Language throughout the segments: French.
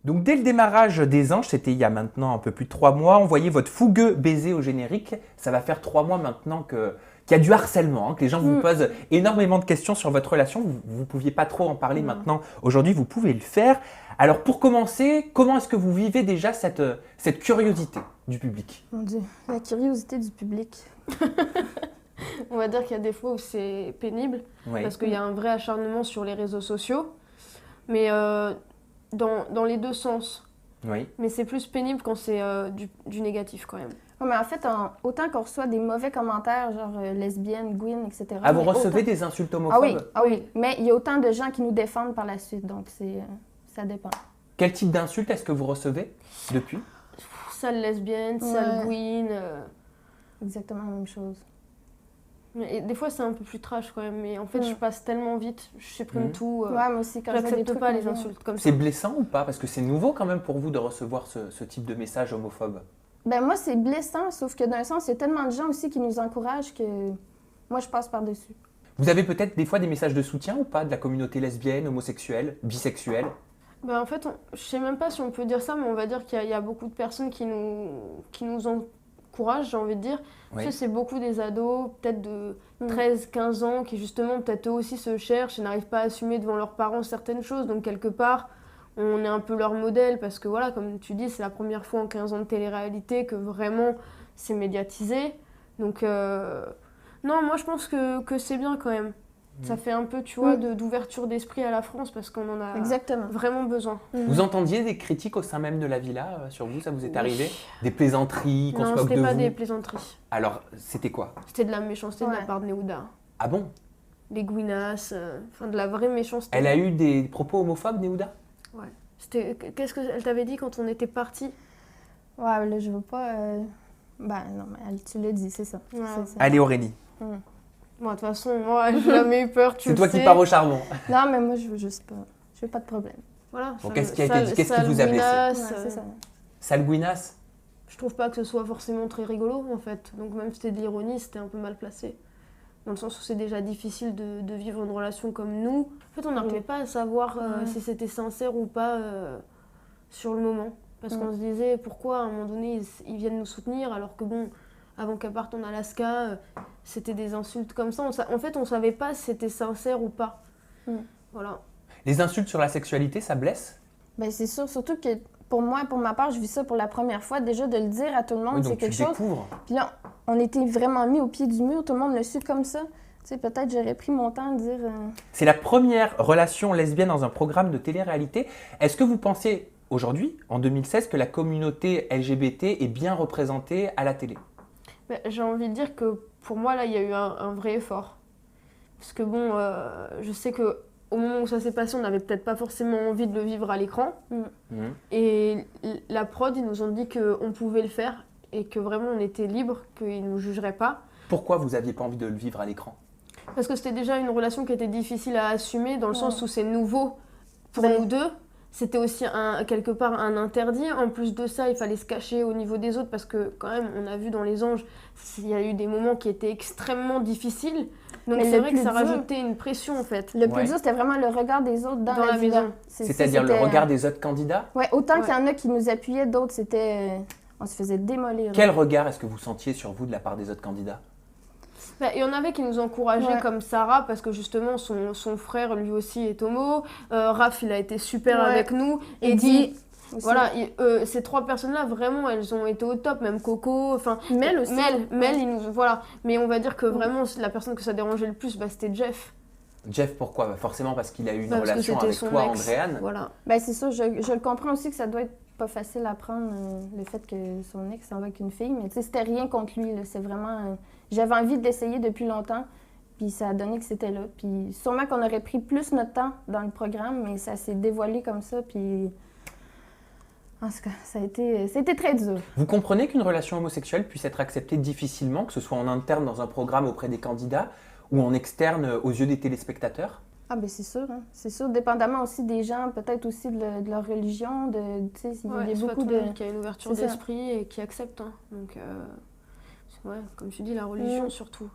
Donc dès le démarrage des Anges, c'était il y a maintenant un peu plus de 3 mois, on voyait votre fougueux baiser au générique. Ça va faire 3 mois maintenant qu'il y a du harcèlement, que les gens vous posent énormément de questions sur votre relation. Vous ne pouviez pas trop en parler maintenant. Aujourd'hui, vous pouvez le faire. Alors pour commencer, comment est-ce que vous vivez déjà cette curiosité du public? Mon Dieu, la curiosité du public. On va dire qu'il y a des fois où c'est pénible, Oui. parce qu'il y a un vrai acharnement sur les réseaux sociaux, mais dans les deux sens. Oui. Mais c'est plus pénible quand c'est du négatif quand même. Ouais, mais en fait, autant qu'on reçoit des mauvais commentaires, genre lesbienne, Gwyn, etc. Ah, vous mais recevez autant- des insultes homophobes? Ah oui, mais il y a autant de gens qui nous défendent par la suite, donc ça dépend. Quel type d'insultes est-ce que vous recevez depuis? Sale lesbienne, sale Ouais. Gwyn. Exactement la même chose. Et des fois c'est un peu plus trash quand même, mais en fait je passe tellement vite, je supprime tout. Ouais, moi aussi, quand je vois des J'accepte trucs pas les mauvais. insultes comme ça. C'est blessant ou pas? Parce que c'est nouveau quand même pour vous de recevoir ce type de message homophobe. Ben moi, c'est blessant, sauf que d'un sens, il y a tellement de gens aussi qui nous encouragent que moi, je passe par-dessus. Vous avez peut-être des fois des messages de soutien ou pas de la communauté lesbienne, homosexuelle, bisexuelle? En fait, je sais même pas si on peut dire ça, mais on va dire qu'il y a beaucoup de personnes qui nous encouragent, j'ai envie de dire. Oui. Tu sais, c'est beaucoup des ados, peut-être de 13-15 ans, qui justement, peut-être eux aussi se cherchent et n'arrivent pas à assumer devant leurs parents certaines choses. Donc, quelque part, on est un peu leur modèle parce que, voilà, comme tu dis, c'est la première fois en 15 ans de télé-réalité que vraiment c'est médiatisé. Donc, non, moi, je pense que c'est bien quand même. Ça fait un peu, tu vois, d'ouverture d'esprit à la France parce qu'on en a Exactement. vraiment besoin. Vous entendiez des critiques au sein même de la villa sur vous? Ça vous est arrivé? Des plaisanteries, qu'on se Non, moque de c'était pas vous? des plaisanteries. Alors, c'était quoi? C'était de la méchanceté de la Ouais. part de Neouda. Ah bon? Des gouinasses, enfin de la vraie méchanceté. Elle a eu des propos homophobes, Neouda? Ouais. Qu'est-ce qu'elle t'avait dit quand on était partis? Ouais, là, je veux pas... Ben non, mais tu l'as dit, c'est ça. Ouais. C'est ça. Allez Aurélie, Bon, de toute façon, moi, j'ai jamais eu peur, tu c'est le toi sais. qui pars au charbon. Non, mais moi, je veux juste pas... Je veux pas de problème. Voilà. Bon, qu'est-ce qui a été dit? Qu'est-ce qui vous a blessé? Ouais, c'est ça. Sale gouinasse? Je trouve pas que ce soit forcément très rigolo, en fait. Donc même si c'était de l'ironie, c'était un peu mal placé. Dans le sens où c'est déjà difficile de vivre une relation comme nous. En fait, on n'arrivait pas à savoir si c'était sincère ou pas sur le moment. Parce qu'on se disait, pourquoi à un moment donné, ils viennent nous soutenir alors que bon, avant qu'elle parte en Alaska, c'était des insultes comme ça. En fait, on savait pas si c'était sincère ou pas. Voilà. Les insultes sur la sexualité, ça blesse? Ben c'est sûr, surtout que pour moi, pour ma part, je vis ça pour la première fois. Déjà, de le dire à tout le monde, Oui, c'est donc tu quelque chose. découvres. Puis là, on était vraiment mis au pied du mur, tout le monde le suit comme ça. Tu sais, peut-être j'aurais pris mon temps de dire... C'est la première relation lesbienne dans un programme de télé-réalité. Est-ce que vous pensez aujourd'hui, en 2016, que la communauté LGBT est bien représentée à la télé? J'ai envie de dire que pour moi, là, il y a eu un vrai effort. Parce que bon, je sais qu'au moment où ça s'est passé, on n'avait peut-être pas forcément envie de le vivre à l'écran. Et la prod, ils nous ont dit qu'on pouvait le faire et que vraiment on était libre, qu'ils ne nous jugeraient pas. Pourquoi vous n'aviez pas envie de le vivre à l'écran? Parce que c'était déjà une relation qui était difficile à assumer, dans le sens où c'est nouveau pour Ben, nous deux. C'était aussi quelque part un interdit. En plus de ça, il fallait se cacher au niveau des autres parce que quand même, on a vu dans Les Anges, il y a eu des moments qui étaient extrêmement difficiles. Donc Mais c'est le vrai que plus ça dur- rajoutait une pression en fait. Le plus Ouais. dur, c'était vraiment le regard des autres dans la maison. maison. C'est-à-dire le regard des autres candidats? Ouais, autant Ouais. qu'il y en a qui nous appuyaient, d'autres, c'était... on se faisait démolir. Quel regard est-ce que vous sentiez sur vous de la part des autres candidats? Il y en avait qui nous encourageaient Ouais. comme Sarah parce que justement son frère lui aussi est homo. Raph il a été super Ouais. avec nous. Et Eddie, aussi. voilà, ces trois personnes-là vraiment elles ont été au top, même Coco, enfin Mel aussi. Mel, ils nous voilà. Mais on va dire que vraiment la personne que ça dérangeait le plus, c'était Jeff. Jeff, pourquoi? Bah forcément parce qu'il a eu une Parce que relation c'était avec son toi, ex. Andréane. Voilà. Ben c'est ça, je le comprends aussi que ça doit être pas facile à prendre, le fait que son ex s'en va avec une fille, mais tu sais, c'était rien contre lui, là, c'est vraiment... j'avais envie d'essayer depuis longtemps, puis ça a donné que c'était là. Puis sûrement qu'on aurait pris plus notre temps dans le programme, mais ça s'est dévoilé comme ça, puis... En tout cas, ça a été très dur. Vous comprenez qu'une relation homosexuelle puisse être acceptée difficilement, que ce soit en interne dans un programme auprès des candidats ou en externe aux yeux des téléspectateurs? Ah ben c'est sûr, hein. C'est sûr, dépendamment aussi des gens, peut-être aussi de leur religion, tu sais, il y a C'est pas beaucoup tout le de... monde qui a une ouverture C'est ça. d'esprit et qui accepte. Hein. Donc ouais, comme tu dis, la religion surtout.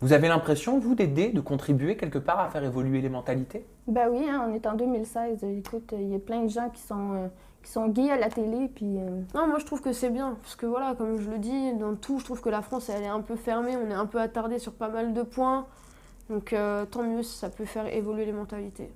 Vous avez l'impression, vous, d'aider, de contribuer quelque part à faire évoluer les mentalités? Ben oui, hein, on est en 2016. Écoute, il y a plein de gens qui sont gays à la télé. Puis, Non, moi je trouve que c'est bien, parce que voilà, comme je le dis, dans tout, je trouve que la France, elle est un peu fermée, on est un peu attardé sur pas mal de points. Donc tant mieux si ça peut faire évoluer les mentalités.